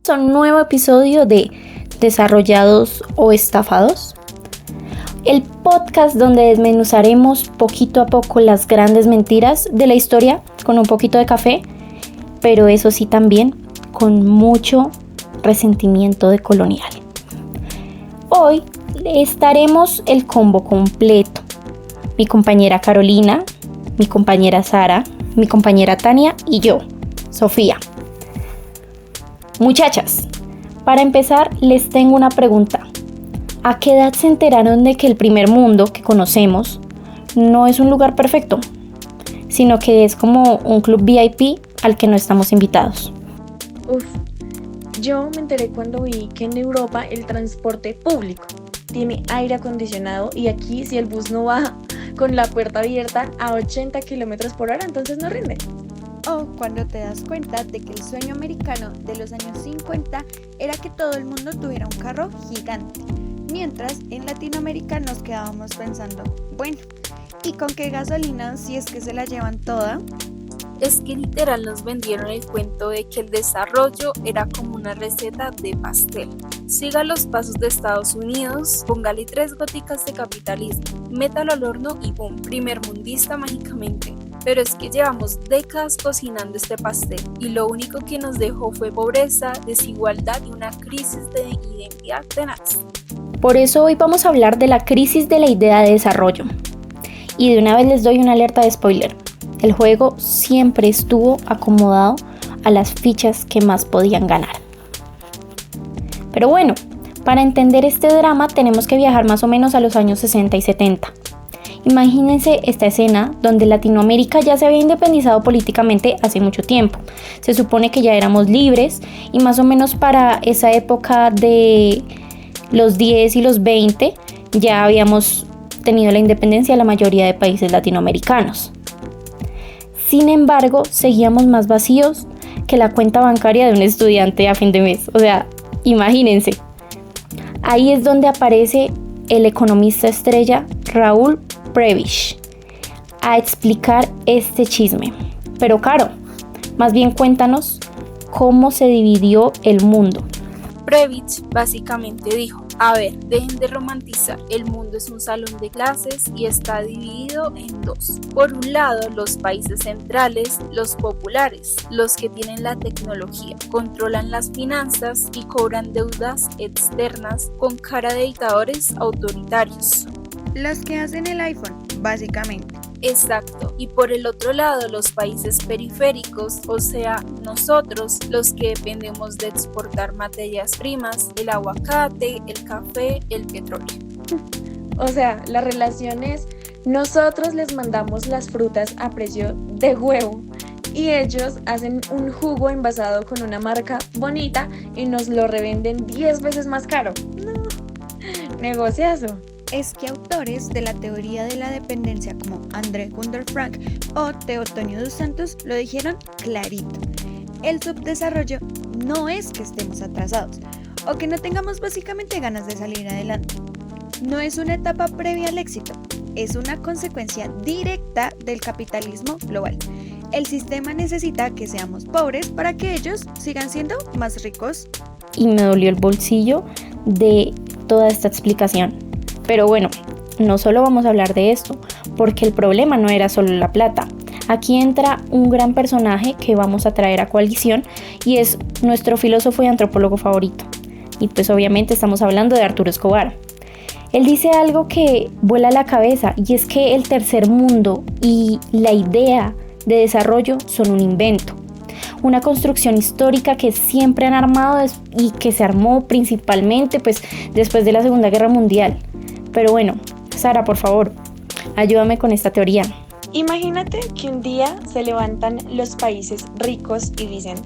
a un nuevo episodio de Desarrollados o Estafados, el podcast donde desmenuzaremos poquito a poco las grandes mentiras de la historia con un poquito de café, pero eso sí también con mucho resentimiento de colonial. Hoy estaremos el combo completo: mi compañera Carolina, mi compañera Sara, mi compañera Tania y yo, Sofía. Muchachas, para empezar les tengo una pregunta. ¿A qué edad se enteraron de que el primer mundo que conocemos no es un lugar perfecto, sino que es como un club VIP al que no estamos invitados? Yo me enteré cuando vi que en Europa el transporte público tiene aire acondicionado y aquí si el bus no va con la puerta abierta a 80 km por hora, entonces no rinde. O cuando te das cuenta de que el sueño americano de los años 50 era que todo el mundo tuviera un carro gigante, mientras en Latinoamérica nos quedábamos pensando, bueno, ¿y con qué gasolina si es que se la llevan toda? Es que literal nos vendieron el cuento de que el desarrollo era como una receta de pastel. Siga los pasos de Estados Unidos, póngale 3 goticas de capitalismo, métalo al horno y ¡pum! Primermundista mágicamente. Pero es que llevamos décadas cocinando este pastel y lo único que nos dejó fue pobreza, desigualdad y una crisis de identidad tenaz. Por eso hoy vamos a hablar de la crisis de la idea de desarrollo. Y de una vez les doy una alerta de spoiler. El juego siempre estuvo acomodado a las fichas que más podían ganar. Pero bueno, para entender este drama tenemos que viajar más o menos a los años 60 y 70. Imagínense esta escena donde Latinoamérica ya se había independizado políticamente hace mucho tiempo. Se supone que ya éramos libres y más o menos para esa época de los 10 y los 20 ya habíamos tenido la independencia de la mayoría de países latinoamericanos. Sin embargo, seguíamos más vacíos que la cuenta bancaria de un estudiante a fin de mes. O sea, imagínense. Ahí es donde aparece el economista estrella Raúl Prebisch a explicar este chisme. Pero Caro, más bien cuéntanos cómo se dividió el mundo. Prebisch básicamente dijo, a ver, dejen de romantizar, el mundo es un salón de clases y está dividido en dos. Por un lado, los países centrales, los populares, los que tienen la tecnología, controlan las finanzas y cobran deudas externas con cara de dictadores autoritarios. Los que hacen el iPhone, básicamente. Exacto, y por el otro lado los países periféricos, o sea, nosotros, los que dependemos de exportar materias primas, el aguacate, el café, el petróleo. O sea, la relación es, nosotros les mandamos las frutas a precio de huevo y ellos hacen un jugo envasado con una marca bonita y nos lo revenden 10 veces más caro. No, negociazo. Es que autores de la teoría de la dependencia como André Gunder Frank o Teotonio dos Santos lo dijeron clarito. El subdesarrollo no es que estemos atrasados o que no tengamos básicamente ganas de salir adelante. No es una etapa previa al éxito, es una consecuencia directa del capitalismo global. El sistema necesita que seamos pobres para que ellos sigan siendo más ricos. Y me dolió el bolsillo de toda esta explicación. Pero bueno, no solo vamos a hablar de esto, porque el problema no era solo la plata. Aquí entra un gran personaje que vamos a traer a coalición y es nuestro filósofo y antropólogo favorito. Y pues obviamente estamos hablando de Arturo Escobar. Él dice algo que vuela la cabeza y es que el tercer mundo y la idea de desarrollo son un invento. Una construcción histórica que siempre han armado y que se armó principalmente pues después de la Segunda Guerra Mundial. Pero bueno, Sara, por favor, ayúdame con esta teoría. Imagínate que un día se levantan los países ricos y dicen,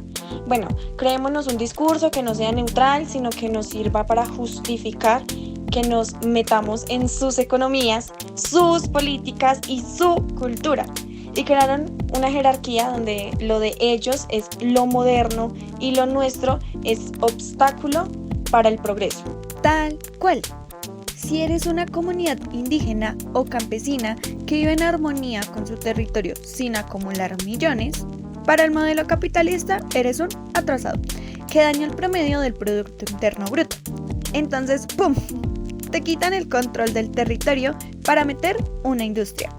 bueno, creémonos un discurso que no sea neutral, sino que nos sirva para justificar que nos metamos en sus economías, sus políticas y su cultura. Y crearon una jerarquía donde lo de ellos es lo moderno y lo nuestro es obstáculo para el progreso. Tal cual. Si eres una comunidad indígena o campesina que vive en armonía con su territorio sin acumular millones, para el modelo capitalista eres un atrasado. que dañó el promedio del Producto Interno Bruto. Entonces, ¡pum!, te quitan el control del territorio para meter una industria.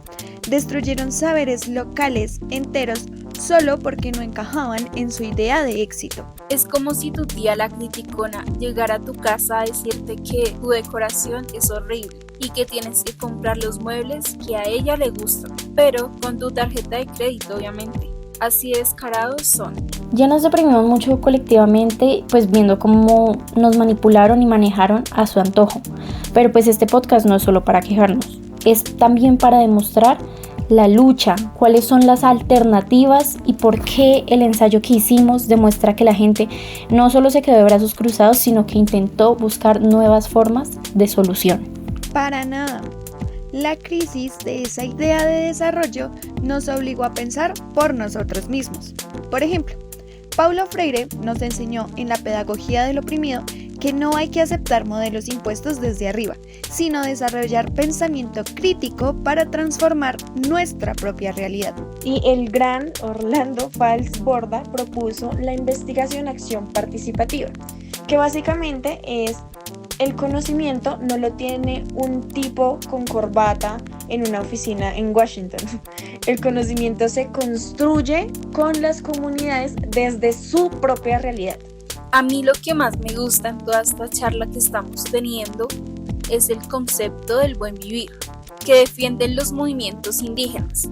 Destruyeron saberes locales enteros solo porque no encajaban en su idea de éxito. Es como si tu tía la criticona llegara a tu casa a decirte que tu decoración es horrible y que tienes que comprar los muebles que a ella le gustan, pero con tu tarjeta de crédito, obviamente. Así de descarados son. Ya nos deprimimos mucho colectivamente, pues viendo cómo nos manipularon y manejaron a su antojo. Pero pues este podcast no es solo para quejarnos, es también para demostrar la lucha, cuáles son las alternativas y por qué el ensayo que hicimos demuestra que la gente no solo se quedó de brazos cruzados, sino que intentó buscar nuevas formas de solución. Para nada. La crisis de esa idea de desarrollo nos obligó a pensar por nosotros mismos. Por ejemplo, Paulo Freire nos enseñó en la pedagogía del oprimido que no hay que aceptar modelos impuestos desde arriba, sino desarrollar pensamiento crítico para transformar nuestra propia realidad. Y el gran Orlando Fals Borda propuso la investigación-acción participativa, que básicamente es: el conocimiento no lo tiene un tipo con corbata en una oficina en Washington. El conocimiento se construye con las comunidades desde su propia realidad. A mí lo que más me gusta en toda esta charla que estamos teniendo es el concepto del buen vivir, que defienden los movimientos indígenas.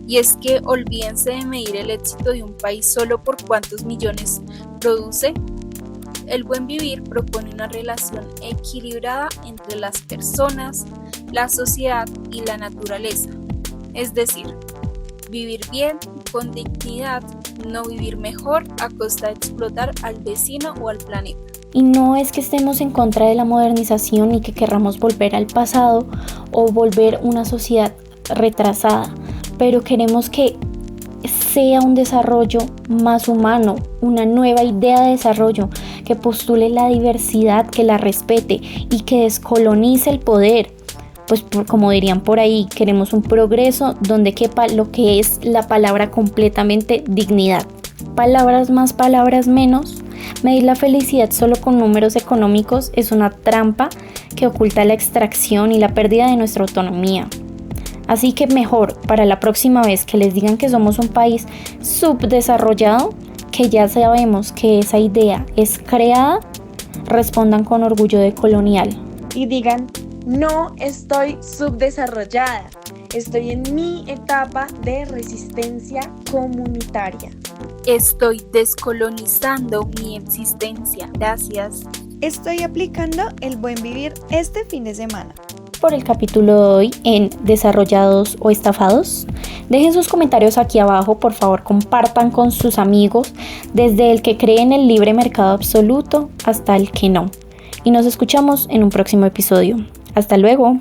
Y es que olvídense de medir el éxito de un país solo por cuántos millones produce. El buen vivir propone una relación equilibrada entre las personas, la sociedad y la naturaleza. Es decir, vivir bien, con dignidad, no vivir mejor a costa de explotar al vecino o al planeta. Y no es que estemos en contra de la modernización ni que querramos volver al pasado o volver una sociedad retrasada, pero queremos que sea un desarrollo más humano, una nueva idea de desarrollo que postule la diversidad, que la respete y que descolonice el poder. Pues como dirían por ahí, queremos un progreso donde quepa lo que es la palabra completamente: dignidad. Palabras más, palabras menos. Medir la felicidad solo con números económicos es una trampa que oculta la extracción y la pérdida de nuestra autonomía. Así que mejor, para la próxima vez que les digan que somos un país subdesarrollado, que ya sabemos que esa idea es creada, respondan con orgullo de colonial. Y digan: no estoy subdesarrollada, estoy en mi etapa de resistencia comunitaria. Estoy descolonizando mi existencia. Gracias. Estoy aplicando el buen vivir este fin de semana. Por el capítulo de hoy en Desarrollados o Estafados. Dejen sus comentarios aquí abajo, por favor compartan con sus amigos, desde el que cree en el libre mercado absoluto hasta el que no. Y nos escuchamos en un próximo episodio. Hasta luego.